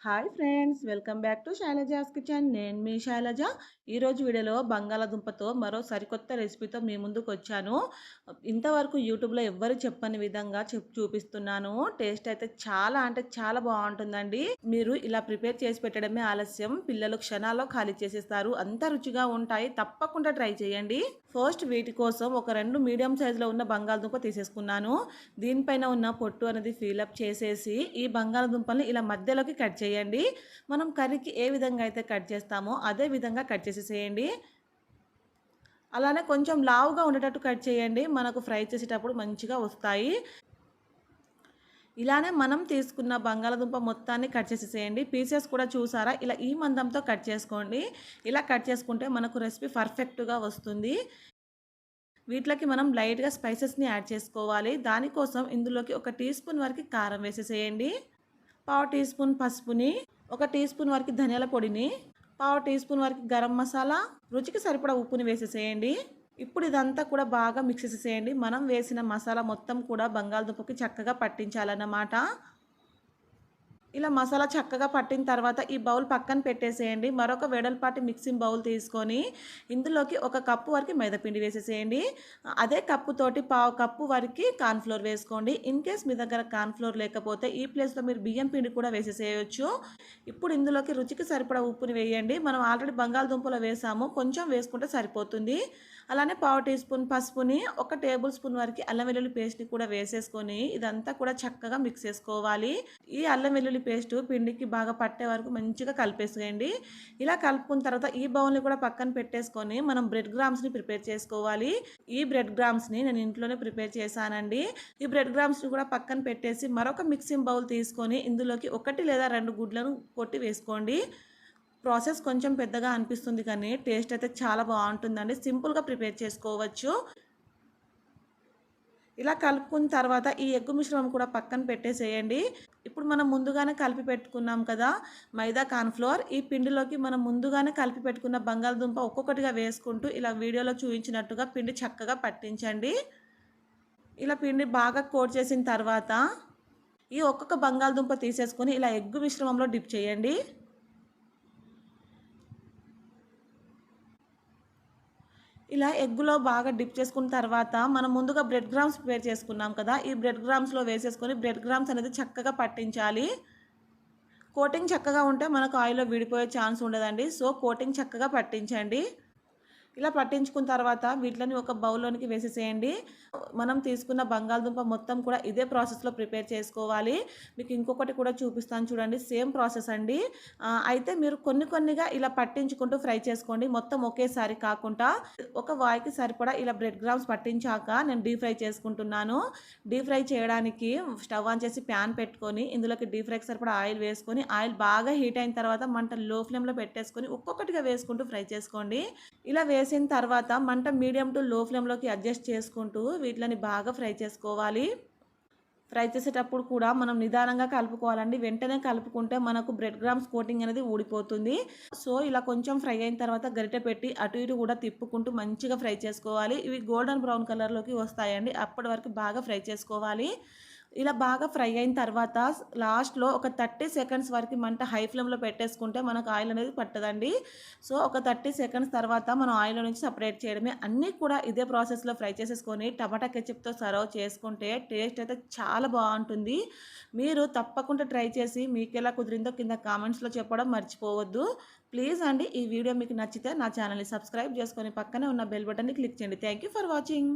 Hi friends, welcome back to Shailaja's kitchen. నేను మీ శైలజ. ఈరోజు వీడియోలో బంగాళాదుంపతో మరో సరికొత్త రెసిపీతో మీ ముందుకు వచ్చాను. ఇంతవరకు యూట్యూబ్లో ఎవ్వరు చెప్పని విధంగా చూపిస్తున్నాను. టేస్ట్ అయితే చాలా అంటే చాలా బాగుంటుందండి. మీరు ఇలా ప్రిపేర్ చేసి పెట్టడమే ఆలస్యం, పిల్లలు క్షణాల్లో ఖాళీ చేసేస్తారు. అంత రుచిగా ఉంటాయి. తప్పకుండా ట్రై చేయండి. ఫస్ట్ వీటి కోసం ఒక 2 మీడియం సైజులో ఉన్న బంగాళదుంప తీసేసుకున్నాను. దీనిపైన ఉన్న పొట్టు అనేది ఫిలప్ చేసేసి ఈ బంగాళదుంపల్ని ఇలా మధ్యలోకి కట్ చేయండి. మనం కర్రీకి ఏ విధంగా అయితే కట్ చేస్తామో అదే విధంగా కట్ చేసేసేయండి. అలానే కొంచెం లావుగా ఉండేటట్టు కట్ చేయండి. మనకు ఫ్రై చేసేటప్పుడు మంచిగా వస్తాయి. ఇలానే మనం తీసుకున్న బంగాళదుంప మొత్తాన్ని కట్ చేసేసేయండి. పీసెస్ కూడా చూసారా, ఇలా ఈ మందంతో కట్ చేసుకోండి. ఇలా కట్ చేసుకుంటే మనకు రెసిపీ పర్ఫెక్ట్గా వస్తుంది. వీటిలోకి మనం లైట్గా స్పైసెస్ని యాడ్ చేసుకోవాలి. దానికోసం ఇందులోకి 1 టీ స్పూన్ వరకు కారం వేసేసేయండి, పావు టీ స్పూన్ పసుపుని, 1 టీ స్పూన్ వరకు ధనియాల పొడిని, పావు టీ స్పూన్ వరకు గరం మసాలా, రుచికి సరిపడా ఉప్పుని వేసేసేయండి. ఇప్పుడు ఇదంతా కూడా బాగా మిక్స్ చేసేసేయండి. మనం వేసిన మసాలా మొత్తం కూడా బంగాళదుంపకి చక్కగా పట్టించాలన్నమాట. ఇలా మసాలా చక్కగా పట్టిన తర్వాత ఈ బౌల్ పక్కన పెట్టేసేయండి. మరొక వెడల్పాటి మిక్సింగ్ బౌల్ తీసుకొని ఇందులోకి 1 కప్పు వరకు మైదాపిండి వేసేసేయండి. అదే కప్పుతోటి పావు కప్పు వరకు కార్న్ఫ్లోర్ వేసుకోండి. ఇన్ కేస్ మీ దగ్గర కార్న్ఫ్లోర్ లేకపోతే ఈ ప్లేస్లో మీరు బియ్యం పిండి కూడా వేసేసేయచ్చు. ఇప్పుడు ఇందులోకి రుచికి సరిపడా ఉప్పుని వేయండి. మనం ఆల్రెడీ బంగాళదుంపలో వేసాము, కొంచెం వేసుకుంటే సరిపోతుంది. అలానే పావు టీ స్పూన్ పసుపుని, 1 టేబుల్ స్పూన్ వరకు అల్లం వెల్లుల్లి పేస్ట్ని కూడా వేసేసుకొని ఇదంతా కూడా చక్కగా మిక్స్ చేసుకోవాలి. ఈ అల్లం వెల్లుల్లి పేస్ట్ పిండికి బాగా పట్టే వరకు మంచిగా కలిపేసేయండి. ఇలా కలుపుకున్న తర్వాత ఈ బౌల్ని కూడా పక్కన పెట్టేసుకొని మనం బ్రెడ్ గ్రామ్స్ని ప్రిపేర్ చేసుకోవాలి. ఈ బ్రెడ్ గ్రామ్స్ని నేను ఇంట్లోనే ప్రిపేర్ చేశానండి. ఈ బ్రెడ్ గ్రామ్స్ని కూడా పక్కన పెట్టేసి మరొక మిక్సింగ్ బౌల్ తీసుకొని ఇందులోకి 1 లేదా 2 గుడ్లను కొట్టి వేసుకోండి. ప్రాసెస్ కొంచెం పెద్దగా అనిపిస్తుంది కానీ టేస్ట్ అయితే చాలా బాగుంటుందండి. సింపుల్గా ప్రిపేర్ చేసుకోవచ్చు. ఇలా కలుపుకున్న తర్వాత ఈ ఎగ్గు మిశ్రమం కూడా పక్కన పెట్టేసేయండి. ఇప్పుడు మనం ముందుగానే కలిపి పెట్టుకున్నాం కదా మైదా కార్న్ఫ్లోర్, ఈ పిండిలోకి మనం ముందుగానే కలిపి పెట్టుకున్న బంగాళదుంప ఒక్కొక్కటిగా వేసుకుంటూ ఇలా వీడియోలో చూపించినట్టుగా పిండి చక్కగా పట్టించండి. ఇలా పిండి బాగా కోట్ చేసిన తర్వాత ఈ ఒక్కొక్క బంగాళదుంప తీసేసుకొని ఇలా ఎగ్గు మిశ్రమంలో డిప్ చేయండి. ఇలా ఎగ్గులో బాగా డిప్ చేసుకున్న తర్వాత మనం ముందుగా బ్రెడ్ గ్రామ్స్ ప్రిపేర్ చేసుకున్నాం కదా, ఈ బ్రెడ్ గ్రామ్స్లో వేసేసుకొని బ్రెడ్ గ్రామ్స్ అనేది చక్కగా పట్టించాలి. కోటింగ్ చక్కగా ఉంటే మనకు ఆయిల్లో విడిపోయే ఛాన్స్ ఉండదండి. సో కోటింగ్ చక్కగా పట్టించండి. ఇలా పట్టించుకున్న తర్వాత వీటిని ఒక బౌల్లోనికి వేసేసేయండి. మనం తీసుకున్న బంగాళదుంప మొత్తం కూడా ఇదే ప్రాసెస్లో ప్రిపేర్ చేసుకోవాలి. మీకు ఇంకొకటి కూడా చూపిస్తాను చూడండి, సేమ్ ప్రాసెస్ అండి. అయితే మీరు కొన్ని కొన్నిగా ఇలా పట్టించుకుంటూ ఫ్రై చేసుకోండి, మొత్తం ఒకేసారి కాకుండా. ఒక వాయికి సరిపడా ఇలా బ్రెడ్ గ్రామ్స్ పట్టించాక నేను డీప్ ఫ్రై చేసుకుంటున్నాను. డీప్ ఫ్రై చేయడానికి స్టవ్ ఆన్ చేసి ప్యాన్ పెట్టుకొని ఇందులోకి డీప్ ఫ్రైకి సరిపడా ఆయిల్ వేసుకొని, ఆయిల్ బాగా హీట్ అయిన తర్వాత మంట లో ఫ్లేమ్లో పెట్టేసుకొని ఒక్కొక్కటిగా వేసుకుంటూ ఫ్రై చేసుకోండి. ఇలా వేసిన తర్వాత మంట మీడియం టు లో ఫ్లేమ్లోకి అడ్జస్ట్ చేసుకుంటూ వీటిని బాగా ఫ్రై చేసుకోవాలి. ఫ్రై చేసేటప్పుడు కూడా మనం నిదానంగా కలుపుకోవాలండి. వెంటనే కలుపుకుంటే మనకు బ్రెడ్ గ్రామ్స్ కోటింగ్ అనేది ఊడిపోతుంది. సో ఇలా కొంచెం ఫ్రై అయిన తర్వాత గరిటె పెట్టి అటు ఇటు కూడా తిప్పుకుంటూ మంచిగా ఫ్రై చేసుకోవాలి. ఇవి గోల్డెన్ బ్రౌన్ కలర్లోకి వస్తాయండి. అప్పటి వరకు బాగా ఫ్రై చేసుకోవాలి. ఇలా బాగా ఫ్రై అయిన తర్వాత లాస్ట్లో ఒక 30 సెకండ్స్ వరకు మంట హై ఫ్లేమ్లో పెట్టేసుకుంటే మనకు ఆయిల్ అనేది పట్టదండి. సో ఒక 30 సెకండ్స్ తర్వాత మనం ఆయిల్ నుంచి సపరేట్ చేయడమే. అన్నీ కూడా ఇదే ప్రాసెస్లో ఫ్రై చేసేసుకొని టమాటా కెచప్తో సర్వ్ చేసుకుంటే టేస్ట్ అయితే చాలా బాగుంటుంది. మీరు తప్పకుండా ట్రై చేసి మీకు ఎలా కుదిరిందో కింద కామెంట్స్లో చెప్పడం మర్చిపోవద్దు. ప్లీజ్ అండి, ఈ వీడియో మీకు నచ్చితే నా ఛానల్ని సబ్స్క్రైబ్ చేసుకొని పక్కనే ఉన్న బెల్ బటన్ని క్లిక్ చేయండి. Thank you for watching.